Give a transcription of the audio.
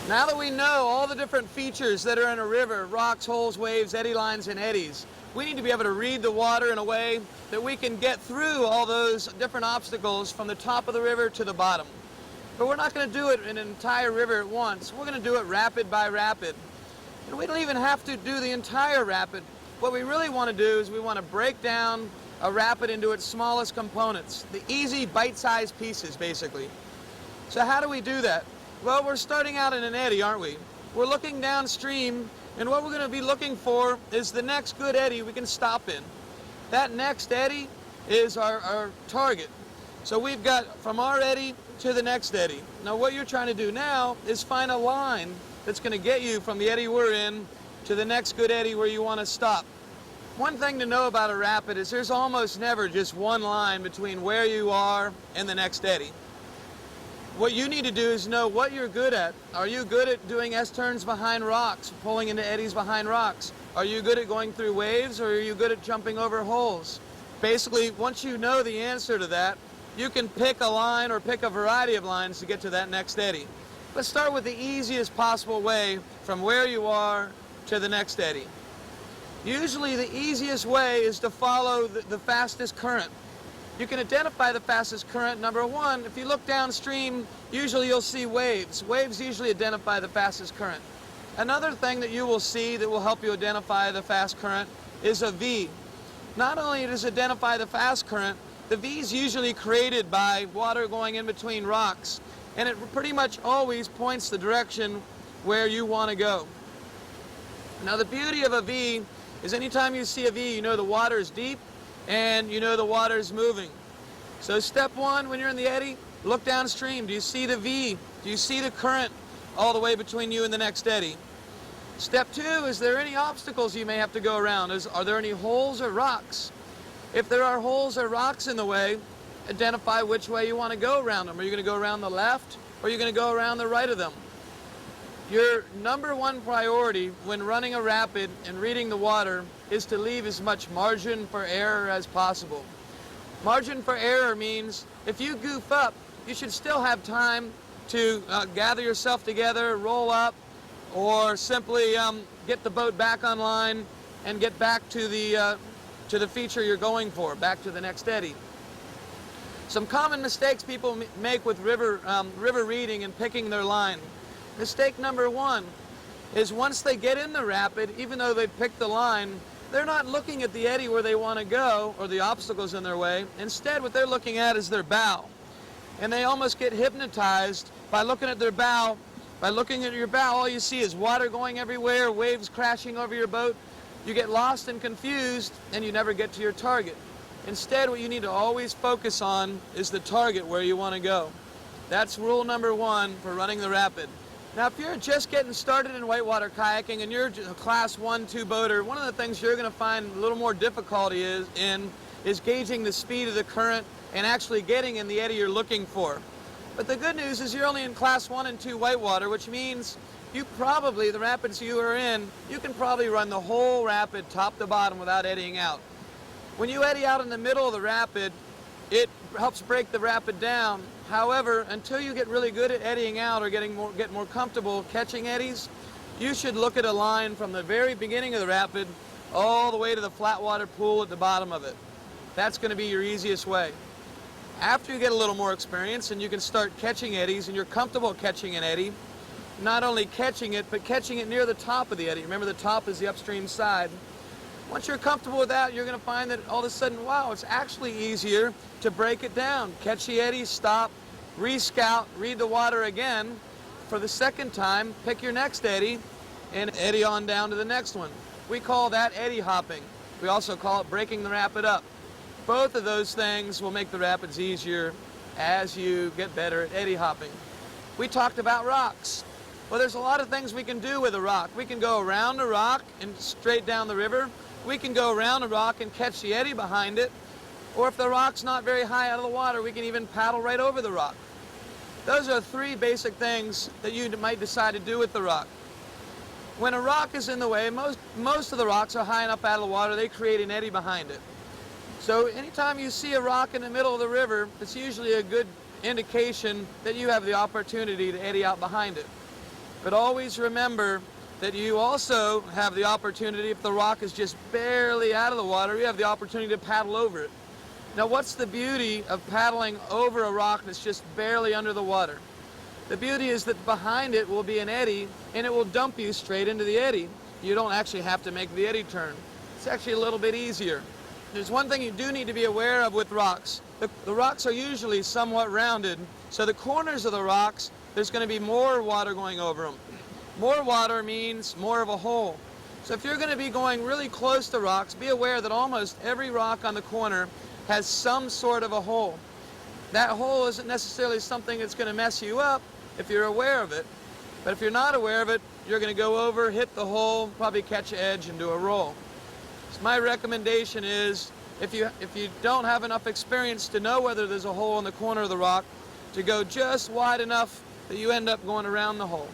Now that we know all the different features that are in a river, rocks, holes, waves, eddy lines, and eddies, we need to be able to read the water in a way that we can get through all those different obstacles from the top of the river to the bottom. But we're not going to do it in an entire river at once. We're going to do it rapid by rapid. And we don't even have to do the entire rapid. What we really want to do is we want to break down a rapid into its smallest components, the easy bite-sized pieces, basically. So how do we do that? Well, we're starting out in an eddy, aren't we? We're looking downstream, and what we're going to be looking for is the next good eddy we can stop in. That next eddy is our target. So we've got from our eddy to the next eddy. Now what you're trying to do now is find a line that's going to get you from the eddy we're in to the next good eddy where you want to stop. One thing to know about a rapid is there's almost never just one line between where you are and the next eddy. What you need to do is know what you're good at. Are you good at doing S-turns behind rocks, pulling into eddies behind rocks? Are you good at going through waves, or are you good at jumping over holes? Basically, once you know the answer to that, you can pick a line or pick a variety of lines to get to that next eddy. Let's start with the easiest possible way from where you are to the next eddy. Usually the easiest way is to follow the fastest current. You can identify the fastest current. Number one, if you look downstream, usually you'll see waves. Waves usually identify the fastest current. Another thing that you will see that will help you identify the fast current is a V. Not only does it identify the fast current, the V is usually created by water going in between rocks, and it pretty much always points the direction where you want to go. Now the beauty of a V is anytime you see a V, you know the water is deep, and you know the water is moving. So step one, when you're in the eddy, look downstream. Do you see the V? Do you see the current all the way between you and the next eddy? Step two, is there any obstacles you may have to go around? Are there any holes or rocks? If there are holes or rocks in the way, identify which way you want to go around them. Are you going to go around the left, or are you going to go around the right of them? Your number one priority when running a rapid and reading the water is to leave as much margin for error as possible. Margin for error means if you goof up, you should still have time to gather yourself together, roll up, or simply get the boat back online and get back to the feature you're going for, back to the next eddy. Some common mistakes people make with river reading and picking their line. Mistake number one is once they get in the rapid, even though they picked the line, they're not looking at the eddy where they want to go or the obstacles in their way. Instead, what they're looking at is their bow. And they almost get hypnotized by looking at their bow. By looking at your bow, all you see is water going everywhere, waves crashing over your boat. You get lost and confused, and you never get to your target. Instead, what you need to always focus on is the target where you want to go. That's rule number one for running the rapid. Now, if you're just getting started in whitewater kayaking and you're a class 1-2 boater, one of the things you're going to find a little more difficulty is gauging the speed of the current and actually getting in the eddy you're looking for. But the good news is you're only in class 1 and 2 whitewater, which means the rapids you are in, you can probably run the whole rapid top to bottom without eddying out. When you eddy out in the middle of the rapid, it helps break the rapid down. However, until you get really good at eddying out or get more comfortable catching eddies, you should look at a line from the very beginning of the rapid all the way to the flat water pool at the bottom of it. That's going to be your easiest way. After you get a little more experience and you can start catching eddies and you're comfortable catching an eddy, not only catching it, but catching it near the top of the eddy. Remember, the top is the upstream side. Once you're comfortable with that, you're going to find that all of a sudden, wow, it's actually easier to break it down. Catch the eddy, stop, re-scout, read the water again. For the second time, pick your next eddy and eddy on down to the next one. We call that eddy hopping. We also call it breaking the rapid up. Both of those things will make the rapids easier as you get better at eddy hopping. We talked about rocks. Well, there's a lot of things we can do with a rock. We can go around a rock and straight down the river. We can go around a rock and catch the eddy behind it. Or if the rock's not very high out of the water, we can even paddle right over the rock. Those are three basic things that you might decide to do with the rock. When a rock is in the way, most of the rocks are high enough out of the water, they create an eddy behind it. So anytime you see a rock in the middle of the river, it's usually a good indication that you have the opportunity to eddy out behind it. But always remember that you also have the opportunity, if the rock is just barely out of the water, you have the opportunity to paddle over it. Now, what's the beauty of paddling over a rock that's just barely under the water? The beauty is that behind it will be an eddy, and it will dump you straight into the eddy. You don't actually have to make the eddy turn. It's actually a little bit easier. There's one thing you do need to be aware of with rocks. The rocks are usually somewhat rounded, so the corners of the rocks, there's going to be more water going over them. More water means more of a hole. So if you're going to be going really close to rocks, be aware that almost every rock on the corner has some sort of a hole. That hole isn't necessarily something that's going to mess you up if you're aware of it. But if you're not aware of it, you're going to go over, hit the hole, probably catch an edge and do a roll. So my recommendation is, if you don't have enough experience to know whether there's a hole in the corner of the rock, to go just wide enough that you end up going around the hole.